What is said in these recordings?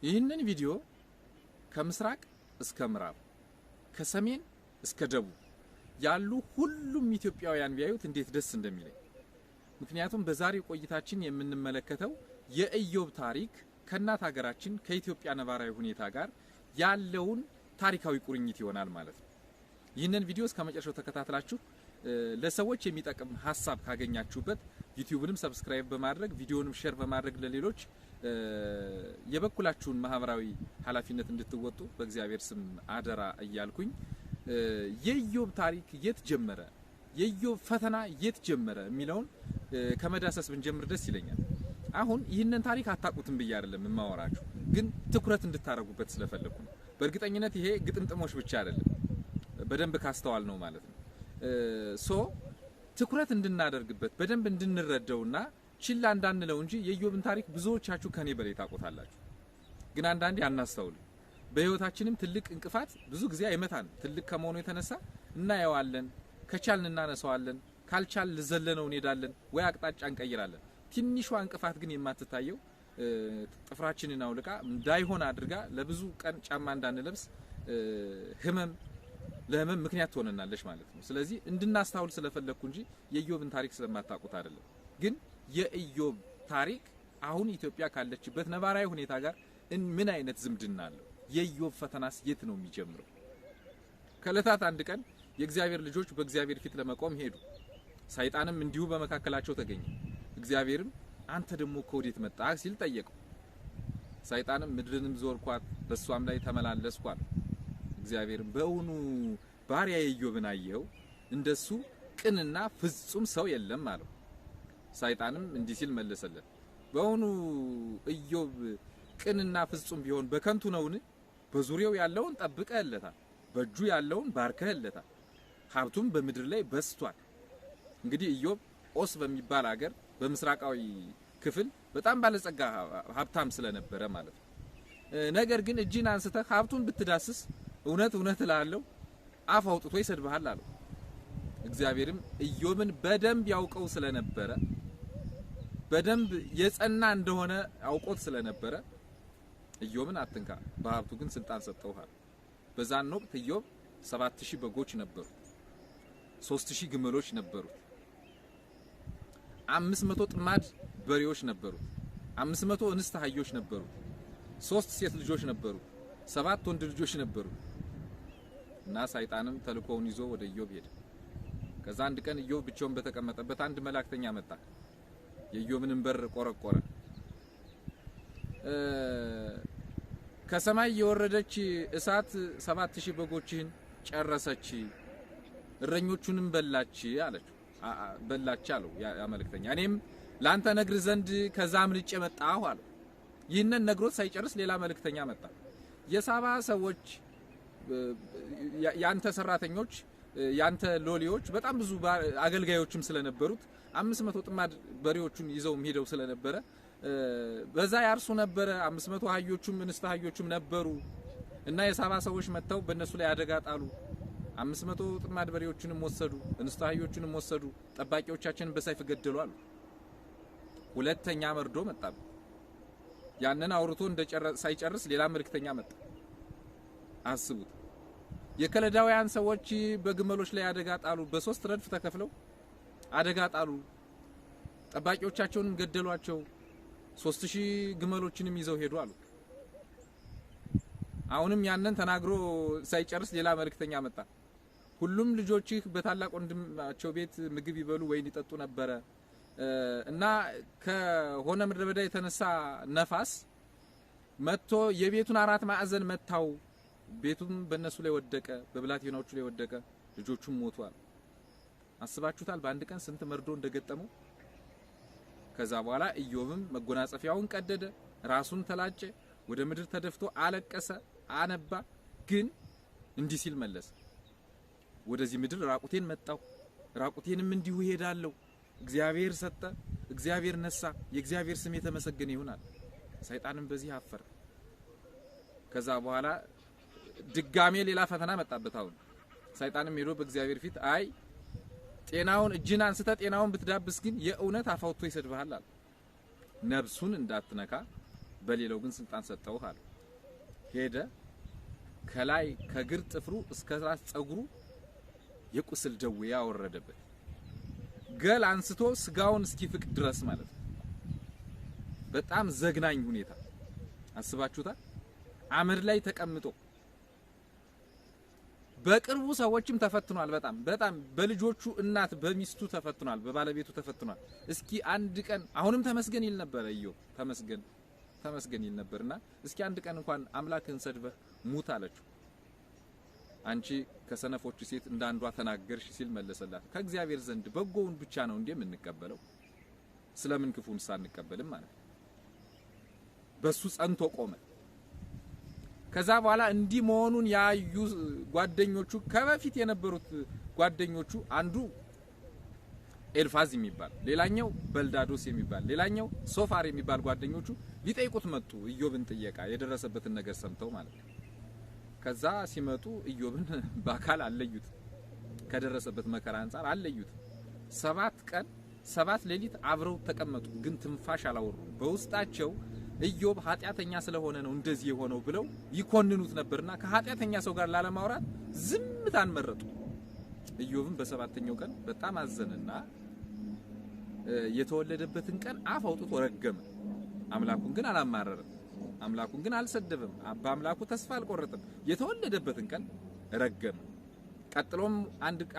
ይህንን ቪዲዮ ከምስራቅ እስከ ምዕራብ ከሰሜን እስከ ደቡብ ያሉ ሁሉም ኢትዮጵያውያን ቢያዩት እንዴት ደስ እንደሚለኝ። ምክንያቱም በዛሬው ቆይታችን የምንመለከተው የኢዮብ ታሪክ ከናት ሀገራችን ከኢትዮጵያ ነባራዊ ሁኔታ ጋር ያለውን ታሪካዊ ቁርኝት ይሆናል ማለት ነው። ይህንን ቪዲዮ እስከ መጨረሻው ተከታትላችሁ ለሰዎች የሚጠቅም ሐሳብ ካገኛችሁበት ዩቲዩብንም ሰብስክራይብ በማድረግ ቪዲዮንም ሼር በማድረግ ለሌሎች የበኩላችሁን ማህበራዊ ኃላፊነት እንድትወጡ በእግዚአብሔር ስም አደራ እያልኩኝ የኢዮብ ታሪክ የት ጀመረ፣ የኢዮብ ፈተና የት ጀመረ የሚለውን ከመዳሰስ ብንጀምር ደስ ይለኛል። አሁን ይህንን ታሪክ አታውቁትም ብዬ አይደለም የማወራችሁ፣ ግን ትኩረት እንድታረጉበት ስለፈለኩ ነው። በእርግጠኝነት ይሄ ግጥምጥሞች ብቻ አይደለም፣ በደንብ ካስተዋል ነው ማለት ነው። ትኩረት እንድናደርግበት በደንብ እንድንረዳውና ችላ እንዳንለው እንጂ የኢዮብን ታሪክ ብዙዎቻችሁ ከኔ በላይ ታውቁታላችሁ፣ ግን አንዳንዴ አናስተውልም። በህይወታችንም ትልቅ እንቅፋት ብዙ ጊዜ አይመታን። ትልቅ ከመሆኑ የተነሳ እናየዋለን፣ ከቻልን እናነሳዋለን፣ ካልቻል ዘለነው እንሄዳለን ወይ አቅጣጫ እንቀይራለን። ትንሿ እንቅፋት ግን የማትታየው ጥፍራችንን አውልቃ እንዳይሆን አድርጋ ለብዙ ቀን ጫማ እንዳንለብስ ለህመም ምክንያት ትሆነናለች ማለት ነው። ስለዚህ እንድናስተውል ስለፈለኩ እንጂ የኢዮብን ታሪክ ስለማታውቁት አይደለም። ግን የኢዮብ ታሪክ አሁን ኢትዮጵያ ካለችበት ነባራዊ ሁኔታ ጋር ምን አይነት ዝምድና አለው? የኢዮብ ፈተናስ የት ነው የሚጀምረው? ከዕለታት አንድ ቀን የእግዚአብሔር ልጆች በእግዚአብሔር ፊት ለመቆም ሄዱ። ሰይጣንም እንዲሁ በመካከላቸው ተገኘ። እግዚአብሔርም አንተ ደግሞ ከወዴት መጣህ ሲል ጠየቀው። ሰይጣንም ምድርንም ዞርኳት በሷም ላይ ተመላለስኩ አለ። እግዚአብሔርም በእውኑ ባሪያዬ ኢዮብን አየኸው? እንደሱ ቅንና ፍጹም ሰው የለም አለው። ሰይጣንም እንዲህ ሲል መለሰለት፣ በእውኑ ኢዮብ ቅንና ፍጹም ቢሆን በከንቱ ነውን? በዙሪያው ያለውን ጠብቀህለታል፣ በእጁ ያለውን ባርከህለታል፣ ሀብቱም በምድር ላይ በስቷል። እንግዲህ ኢዮብ ኦስ በሚባል ሀገር በምስራቃዊ ክፍል በጣም ባለጸጋ ሀብታም ስለነበረ ማለት ነው። ነገር ግን እጅን አንስተህ ሀብቱን ብትዳስስ እውነት እውነት እልሃለሁ አፍ አውጥቶ ይሰድብሃል አለው። እግዚአብሔርም ኢዮብን በደንብ ያውቀው ስለነበረ በደንብ የጸና እንደሆነ አውቆት ስለነበረ ኢዮብን አትንካ፣ በሀብቱ ግን ስልጣን ሰጠውሃል። በዛን ወቅት ኢዮብ 7000 በጎች ነበሩት፣ 3000 ግመሎች ነበሩት፣ 500 ጥማድ በሬዎች ነበሩት፣ 500 እንስት አህዮች ነበሩት፣ 3 ሴት ልጆች ነበሩት፣ 7 ወንድ ልጆች ነበሩት። እና ሰይጣንም ተልኮውን ይዞ ወደ ኢዮብ ሄደ። ከዛ አንድ ቀን ኢዮብ ብቻውን በተቀመጠበት አንድ መላእክተኛ መጣ። የኢዮብን በር ቆረቆረ። ከሰማይ የወረደች እሳት 7000 በጎችን ጨረሰች፣ እረኞቹንም በላች አለው ያ መልእክተኛ። እኔም ላንተ ነግር ዘንድ ከዛ አምልጬ መጣሁ አለው። ይህንን ነግሮት ሳይጨርስ ሌላ መልእክተኛ መጣ። የሳባ ሰዎች ያንተ ሰራተኞች ያንተ ሎሌዎች በጣም ብዙ አገልጋዮችም ስለነበሩት 500 ጥማድ በሬዎቹን ይዘው ሄደው ስለነበረ በዛ ያርሱ ነበረ። 500 አህዮቹም እንስት አህዮቹም ነበሩ እና የሳባ ሰዎች መጥተው በእነሱ ላይ አደጋ ጣሉ። 500 ጥማድ በሬዎቹንም ወሰዱ፣ እንስት አህዮቹንም ወሰዱ፣ ጠባቂዎቻችንን በሰይፍ ገደሉ አሉ። ሁለተኛ መርዶ መጣ። ያንን አውርቶ ሳይጨርስ ሌላ መልእክተኛ መጣ። አስቡት፣ የከለዳውያን ሰዎች በግመሎች ላይ አደጋ ጣሉ። በ3 ረድፍ ተከፍለው አደጋ ጣሉ፣ ጠባቂዎቻቸውንም ገደሏቸው፣ 3000 ግመሎችንም ይዘው ሄዱ አሉ። አሁንም ያንን ተናግሮ ሳይጨርስ ሌላ መልእክተኛ መጣ። ሁሉም ልጆችህ በታላቅ ወንድማቸው ቤት ምግብ ይበሉ ወይን ይጠጡ ነበረ እና ከሆነ ምድረ በዳ የተነሳ ነፋስ መጥቶ የቤቱን 4 ማዕዘን መታው። ቤቱም በእነሱ ላይ ወደቀ፣ በብላቴናዎቹ ላይ ወደቀ፣ ልጆቹም ሞቷል። አስባችሁታል በአንድ ቀን ስንት መርዶ እንደገጠመው? ከዛ በኋላ ኢዮብም መጎናጸፊያውን ቀደደ፣ ራሱን ተላጨ፣ ወደ ምድር ተደፍቶ አለቀሰ፣ አነባ። ግን እንዲህ ሲል መለሰ፣ ወደዚህ ምድር ራቁቴን መጣሁ፣ ራቁቴንም እንዲሁ ሄዳለሁ። እግዚአብሔር ሰጠ፣ እግዚአብሔር ነሳ፣ የእግዚአብሔር ስም የተመሰገነ ይሁናል። ሰይጣንም በዚህ አፈረ። ከዛ በኋላ ድጋሜ ሌላ ፈተና መጣበት። አሁን ሰይጣንም ሄዶ በእግዚአብሔር ፊት አይ ጤናውን እጅን አንስተ ጤናውን ብትዳብስ ግን የእውነት አፋውቶ ይሰድብሃል አለ። ነብሱን እንዳትነካ በሌላው ግን ስልጣን ሰጠው አለ። ሄደ ከላይ ከግር ጥፍሩ እስከ ራስ ጸጉሩ የቁስል ደዌ ያወረደበት ገል አንስቶ ስጋውን እስኪፍቅ ድረስ ማለት ነው። በጣም ዘግናኝ ሁኔታ አስባችሁታል? አመድ ላይ ተቀምጦ በቅርቡ ሰዎችም ተፈትኗል። በጣም በልጆቹ እናት በሚስቱ ተፈትኗል፣ በባለቤቱ ተፈትኗል። እስኪ አንድ ቀን አሁንም ተመስገን ይል ነበር ኢዮብ ተመስገን ይል ነበርና እስኪ አንድ ቀን እንኳን አምላክህን ሰድበህ ሙት አለችው። አንቺ ከሰነፎቹ ሴት እንዳንዷ ተናገርሽ ሲል መለሰላት። ከእግዚአብሔር ዘንድ በጎውን ብቻ ነው እንዴ የምንቀበለው? ስለምን ክፉን ሳንቀበልም ማለት በሱ ጸንቶ ቆመ። ከዛ በኋላ እንዲህ መሆኑን ያዩ ጓደኞቹ ከበፊት የነበሩት ጓደኞቹ አንዱ ኤልፋዝ የሚባል ሌላኛው በልዳዶስ የሚባል ሌላኛው ሶፋር የሚባል ጓደኞቹ ሊጠይቁት መጡ። ኢዮብን ጥየቃ የደረሰበትን ነገር ሰምተው ማለት ነው። ከዛ ሲመጡ ኢዮብን በአካል አለዩት፣ ከደረሰበት መከራ አንፃር አለዩት። 7 ቀን 7 ሌሊት አብረው ተቀመጡ፣ ግን ትንፋሽ አላወሩም። በውስጣቸው ኢዮብ ኃጢያተኛ ስለሆነ ነው እንደዚህ የሆነው ብለው ይኮንኑት ነበርና ከኃጢያተኛ ሰው ጋር ላለማውራት ዝምታን መረጡ። ኢዮብን በሰባተኛው ቀን በጣም አዘነና የተወለደበትን ቀን አፍ አውጥቶ ረገመ። አምላኩን ግን አላማረረም፣ አምላኩን ግን አልሰደበም፣ በአምላኩ ተስፋ አልቆረጠም። የተወለደበትን ቀን ረገመ። ቀጥሎም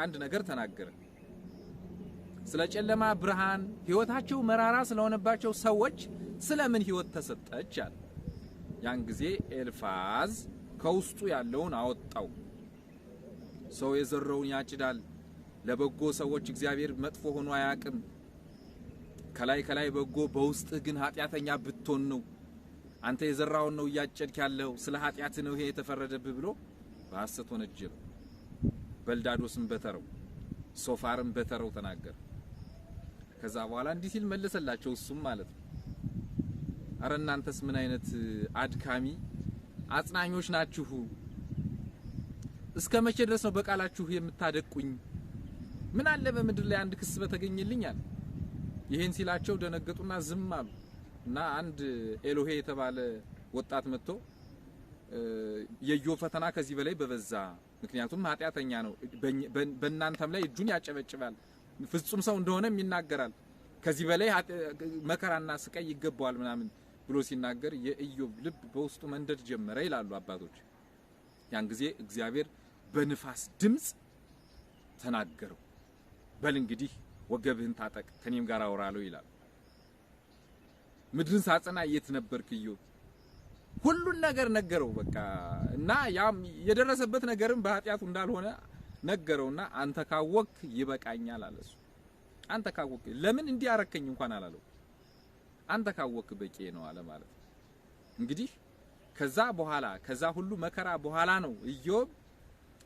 አንድ ነገር ተናገረ። ስለ ጨለማ ብርሃን ህይወታቸው መራራ ስለሆነባቸው ሰዎች ስለምን ህይወት ተሰጠች አለ። ያን ጊዜ ኤልፋዝ ከውስጡ ያለውን አወጣው። ሰው የዘራውን ያጭዳል፣ ለበጎ ሰዎች እግዚአብሔር መጥፎ ሆኖ አያውቅም። ከላይ በጎ በውስጥህ ግን ኃጢያተኛ ብትሆን ነው። አንተ የዘራውን ነው ያጨድክ ያለው፣ ስለ ኃጢያት ነው ይሄ የተፈረደብህ ብሎ በሐሰት ወነጀለ። በልዳዶስም በተረው ሶፋርም በተረው ተናገረ። ከዛ በኋላ እንዲህ ሲል መለሰላቸው እሱም ማለት ነው፣ አረ እናንተስ ምን አይነት አድካሚ አጽናኞች ናችሁ? እስከ መቼ ድረስ ነው በቃላችሁ የምታደቁኝ? ምን አለ በምድር ላይ አንድ ክስ በተገኘልኝ አለ። ይሄን ሲላቸው ደነገጡና ዝም አሉ። እና አንድ ኤሎሄ የተባለ ወጣት መጥቶ የኢዮብ ፈተና ከዚህ በላይ በበዛ፣ ምክንያቱም ኃጢያተኛ ነው፣ በእናንተም ላይ እጁን ያጨበጭባል፣ ፍጹም ሰው እንደሆነም ይናገራል፣ ከዚህ በላይ መከራና ስቃይ ይገባዋል ምናምን ብሎ ሲናገር የኢዮብ ልብ በውስጡ መንደድ ጀመረ ይላሉ አባቶች። ያን ጊዜ እግዚአብሔር በንፋስ ድምጽ ተናገረው። በል እንግዲህ ወገብህን ታጠቅ ከኔም ጋር አወራለሁ ይላል። ምድርን ሳጸና የት ነበርክ ኢዮብ? ሁሉን ነገር ነገረው በቃ። እና ያም የደረሰበት ነገርም በኃጢያቱ እንዳልሆነ ነገረውና አንተ ካወክ ይበቃኛል አለሱ። አንተ ካወክ ለምን እንዲህ አረከኝ እንኳን አላለው። አንተ ካወክ በቂ ነው አለ ማለት ነው። እንግዲህ ከዛ ሁሉ መከራ በኋላ ነው ኢዮብ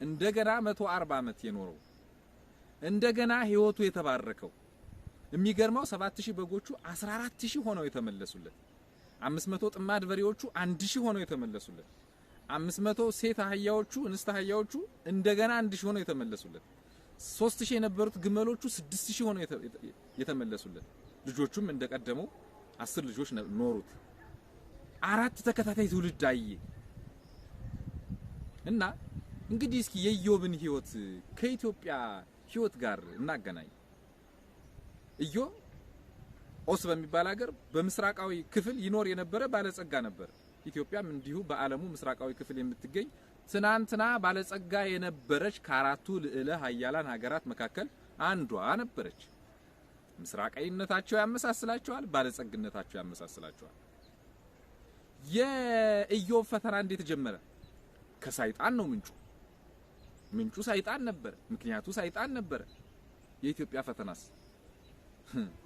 እንደገና 140 ዓመት የኖረው፣ እንደገና ህይወቱ የተባረከው። የሚገርመው 7000 በጎቹ 14000 ሆነው የተመለሱለት፣ 500 ጥማድ በሬዎቹ 1000 ሆነው የተመለሱለት፣ 500 ሴት አህያዎቹ እንስት አህያዎቹ እንደገና 1000 ሆነው የተመለሱለት፣ 3000 የነበሩት ግመሎቹ 6000 ሆነው የተመለሱለት። ልጆቹም እንደቀደመው 10 ልጆች ኖሩት። 4 ተከታታይ ትውልድ አየ። እና እንግዲህ እስኪ የኢዮብን ህይወት ከኢትዮጵያ ህይወት ጋር እናገናኝ። ኢዮብ ኦስ በሚባል ሀገር በምስራቃዊ ክፍል ይኖር የነበረ ባለጸጋ ነበር። ኢትዮጵያም እንዲሁ በዓለሙ ምስራቃዊ ክፍል የምትገኝ ትናንትና ባለጸጋ የነበረች ከአራቱ ልዕለ ኃያላን ሀገራት መካከል አንዷ ነበረች። ምስራቃዊነታቸው ያመሳስላቸዋል፣ ባለጸግነታቸው ያመሳስላቸዋል። የኢዮብ ፈተና እንዴት ጀመረ? ከሰይጣን ነው ምንጩ ሰይጣን ነበር፣ ምክንያቱ ሰይጣን ነበር። የኢትዮጵያ ፈተናስ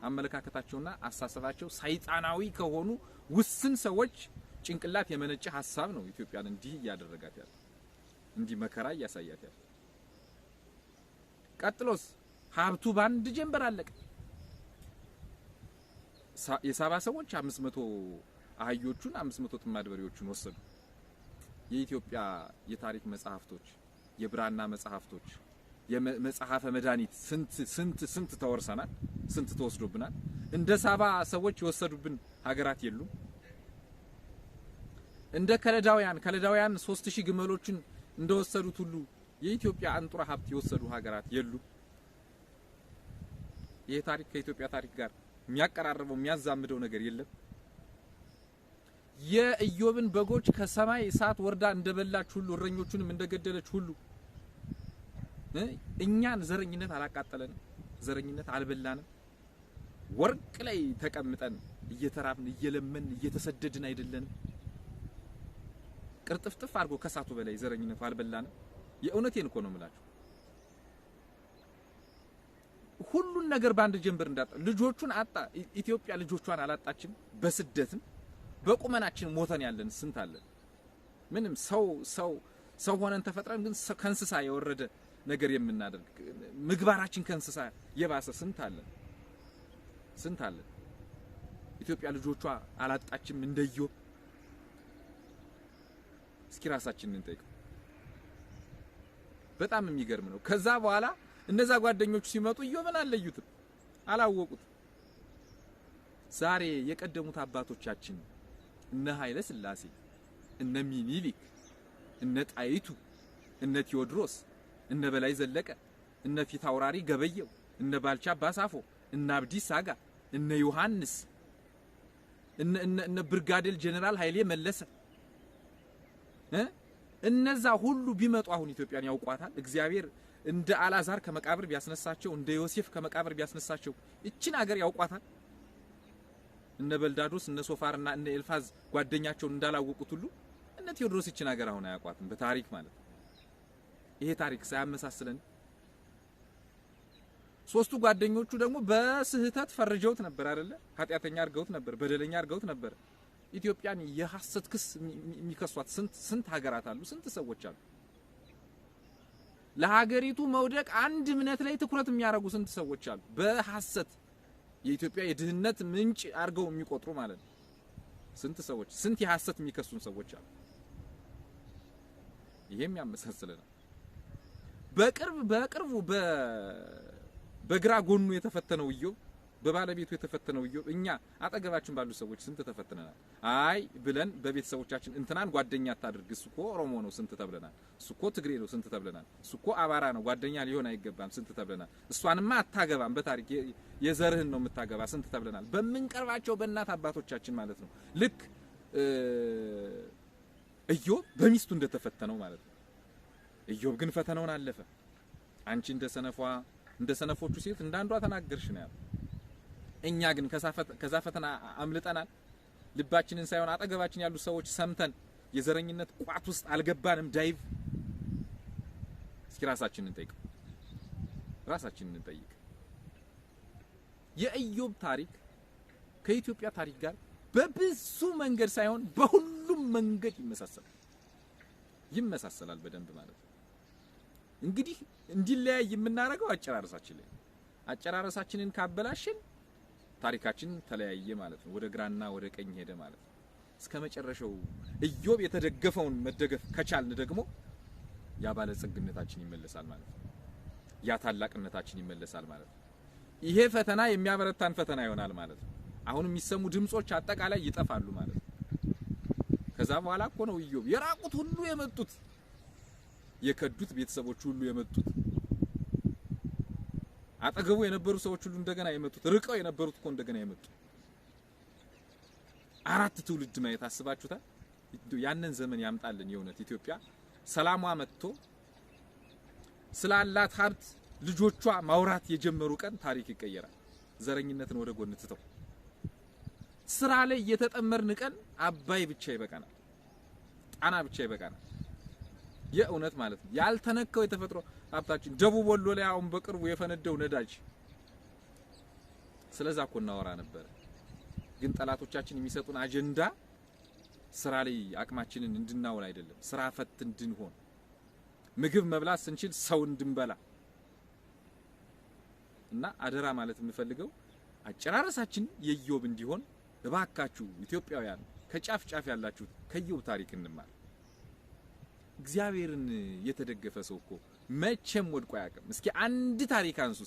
አመለካከታቸውና አሳሰባቸው ሰይጣናዊ ከሆኑ ውስን ሰዎች ጭንቅላት የመነጨ ሐሳብ ነው ኢትዮጵያን እንዲህ ያደረጋት ያለ፣ እንዲህ መከራ ያሳያት ያለ። ቀጥሎስ ሀብቱ ባንድ ጀንበር አለቀ። የሳባ ሰዎች 500 አህዮቹን 500 ጥማድ በሬዎቹን ወሰዱ። የኢትዮጵያ የታሪክ መጻሕፍቶች፣ የብራና መጻሕፍቶች፣ የመጽሐፈ መድኃኒት ስንት ተወርሰናል፣ ስንት ተወስዶብናል። እንደ ሳባ ሰዎች የወሰዱብን ሀገራት የሉም። እንደ ከለዳውያን 3000 ግመሎችን እንደወሰዱት ሁሉ የኢትዮጵያ አንጡራ ሀብት የወሰዱ ሀገራት የሉ። ይሄ ታሪክ ከኢትዮጵያ ታሪክ ጋር የሚያቀራርበው የሚያዛምደው ነገር የለም። የኢዮብን በጎች ከሰማይ እሳት ወርዳ እንደበላች ሁሉ እረኞቹንም እንደገደለች ሁሉ እኛን ዘረኝነት አላቃጠለንም፣ ዘረኝነት አልበላንም። ወርቅ ላይ ተቀምጠን እየተራብን እየለመን እየተሰደድን አይደለንም። ቅርጥፍጥፍ አድርጎ ከሳቱ በላይ ዘረኝነቱ አልበላንም። የእውነቴን እኮ ነው የምላችሁ። ሁሉን ነገር ባንድ ጀንበር እንዳጣ ልጆቹን አጣ። ኢትዮጵያ ልጆቿን አላጣችም። በስደትም በቁመናችን ሞተን ያለን ስንት አለን። ምንም ሰው ሆነን ተፈጥረን ግን ከእንስሳ የወረደ ነገር የምናደርግ ምግባራችን ከእንስሳ የባሰ ስንት አለን። ኢትዮጵያ ልጆቿ አላጣችም እንደኢዮብ። እስኪ ራሳችንን እንጠይቀው። በጣም የሚገርም ነው። ከዛ በኋላ እነዛ ጓደኞቹ ሲመጡ ኢዮብን አለዩትም፣ አላወቁት። ዛሬ የቀደሙት አባቶቻችን እነ ኃይለ ሥላሴ፣ እነ ሚኒሊክ፣ እነ ጣይቱ፣ እነ ቴዎድሮስ፣ እነ በላይ ዘለቀ፣ እነ ፊት አውራሪ ገበየው፣ እነ ባልቻ ባሳፎ፣ እነ አብዲስ አጋ፣ እነ ዮሐንስ፣ እነ ብርጋዴር ጀነራል ኃይሌ መለሰ እነዛ ሁሉ ቢመጡ አሁን ኢትዮጵያን ያውቋታል። እግዚአብሔር እንደ አላዛር ከመቃብር ቢያስነሳቸው፣ እንደ ዮሴፍ ከመቃብር ቢያስነሳቸው እቺን ሀገር ያውቋታል። እነ በልዳዶስ እነ ሶፋርና እነ ኤልፋዝ ጓደኛቸውን እንዳላወቁት ሁሉ እነ ቴዎድሮስ እቺን ሀገር አሁን አያውቋትም። በታሪክ ማለት ይሄ ታሪክ ሳያመሳስለን ሶስቱ ጓደኞቹ ደግሞ በስህተት ፈርጀውት ነበር አይደለ? ኃጢያተኛ አርገውት ነበር፣ በደለኛ አርገውት ነበር። ኢትዮጵያን የሐሰት ክስ የሚከሷት ስንት ሀገራት አሉ፣ ስንት ሰዎች አሉ። ለሀገሪቱ መውደቅ አንድ እምነት ላይ ትኩረት የሚያደርጉ ስንት ሰዎች አሉ። በሐሰት የኢትዮጵያ የድህነት ምንጭ አርገው የሚቆጥሩ ማለት ነው። ስንት የሐሰት የሚከሱን ሰዎች አሉ። ይሄም ያመሳስለናል። በቅርቡ በግራ ጎኑ የተፈተነው ኢዮብ፣ በባለቤቱ የተፈተነው ኢዮብ፣ እኛ አጠገባችን ባሉ ሰዎች ስንት ተፈትነናል። አይ ብለን በቤተሰቦቻችን እንትናን ጓደኛ አታድርግ፣ እሱ እኮ ኦሮሞ ነው ስንት ተብለናል። እሱ እኮ ትግሬ ነው ስንት ተብለናል። እሱ እኮ አማራ ነው ጓደኛ ሊሆን አይገባም ስንት ተብለናል። እሷንማ አታገባም፣ በታሪክ የዘርህን ነው የምታገባ ስንት ተብለናል። በምንቀርባቸው በእናት አባቶቻችን ማለት ነው። ልክ ኢዮብ በሚስቱ እንደተፈተነው ማለት ነው። ኢዮብ ግን ፈተናውን አለፈ። አንቺ እንደ ሰነፎቹ ሴት እንዳንዷ ተናገርሽ ነው ያለው። እኛ ግን ከዛ ፈተና አምልጠናል። ልባችንን ሳይሆን አጠገባችን ያሉ ሰዎች ሰምተን የዘረኝነት ቋት ውስጥ አልገባንም። ዳይቭ እስኪ ራሳችንን እንጠይቅ። የኢዮብ ታሪክ ከኢትዮጵያ ታሪክ ጋር በብዙ መንገድ ሳይሆን በሁሉም መንገድ ይመሳሰላል በደንብ ማለት ነው። እንግዲህ እንዲለያይ የምናደርገው አጨራረሳችንን ካበላሽን ታሪካችን ተለያየ ማለት ነው። ወደ ግራና ወደ ቀኝ ሄደ ማለት ነው። እስከ መጨረሻው ኢዮብ የተደገፈውን መደገፍ ከቻልን ደግሞ ያ ባለጸግነታችን ይመለሳል ማለት ነው። ያ ታላቅነታችን ይመለሳል ማለት ነው። ይሄ ፈተና የሚያበረታን ፈተና ይሆናል ማለት ነው። አሁን የሚሰሙ ድምጾች አጠቃላይ ይጠፋሉ ማለት ነው። ከዛ በኋላ እኮ ነው ኢዮብ የራቁት ሁሉ የመጡት፣ የከዱት ቤተሰቦች ሁሉ የመጡት፣ አጠገቡ የነበሩ ሰዎች ሁሉ እንደገና የመጡት፣ ርቀው የነበሩት እኮ እንደገና የመጡት። 4 ትውልድ ማየት አስባችሁታል? ያንን ዘመን ያምጣልን። የእውነት ኢትዮጵያ ሰላሟ መጥቶ ስላላት ሀብት ልጆቿ ማውራት የጀመሩ ቀን ታሪክ ይቀየራል። ዘረኝነትን ወደ ጎን ትተው ስራ ላይ የተጠመርን ቀን አባይ ብቻ ይበቃናል፣ ጣና ብቻ ይበቃናል። የእውነት ማለት ነው። ያልተነካው የተፈጥሮ ሀብታችን ደቡብ ወሎ ላይ አሁን በቅርቡ የፈነደው ነዳጅ፣ ስለዛ እኮ እናወራ ነበር። ግን ጠላቶቻችን የሚሰጡን አጀንዳ ስራ ላይ አቅማችንን እንድናውል አይደለም፣ ስራ ፈት እንድንሆን፣ ምግብ መብላት ስንችል ሰው እንድንበላ እና አደራ ማለት የምፈልገው አጨራረሳችን የኢዮብ እንዲሆን እባካችሁ ኢትዮጵያውያን ከጫፍ ጫፍ ያላችሁ ከኢዮብ ታሪክ እንማር። እግዚአብሔርን የተደገፈ ሰው እኮ መቼም ወድቆ አያውቅም። እስኪ አንድ ታሪክ አንሱ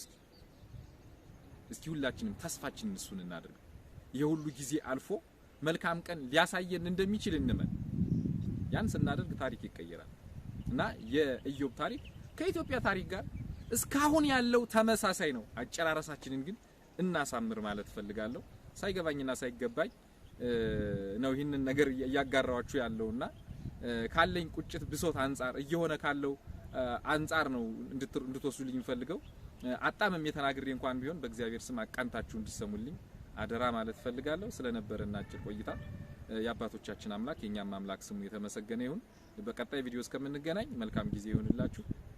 እስኪ ሁላችንም ተስፋችንን እሱን እናድርግ። የሁሉ ጊዜ አልፎ መልካም ቀን ሊያሳየን እንደሚችል እንመን። ያን ስናደርግ ታሪክ ይቀየራል እና የኢዮብ ታሪክ ከኢትዮጵያ ታሪክ ጋር እስካሁን ያለው ተመሳሳይ ነው። አጨራረሳችንን ግን እናሳምር ማለት ፈልጋለሁ። ሳይገባኝና ሳይገባኝ ነው ይህንን ነገር ያጋራዋችሁ ያለውና ካለኝ ቁጭት ብሶት አንፃር እየሆነ ካለው አንፃር ነው እንድትወስዱልኝ ፈልገው አጣመም የተናግሬ እንኳን ቢሆን በእግዚአብሔር ስም አቃንታችሁ እንድሰሙልኝ አደራ ማለት ፈልጋለሁ። ስለነበረና አጭር ቆይታ የአባቶቻችን አምላክ የኛም አምላክ ስሙ የተመሰገነ ይሁን። በቀጣይ ቪዲዮ እስከምንገናኝ መልካም ጊዜ ይሁንላችሁ።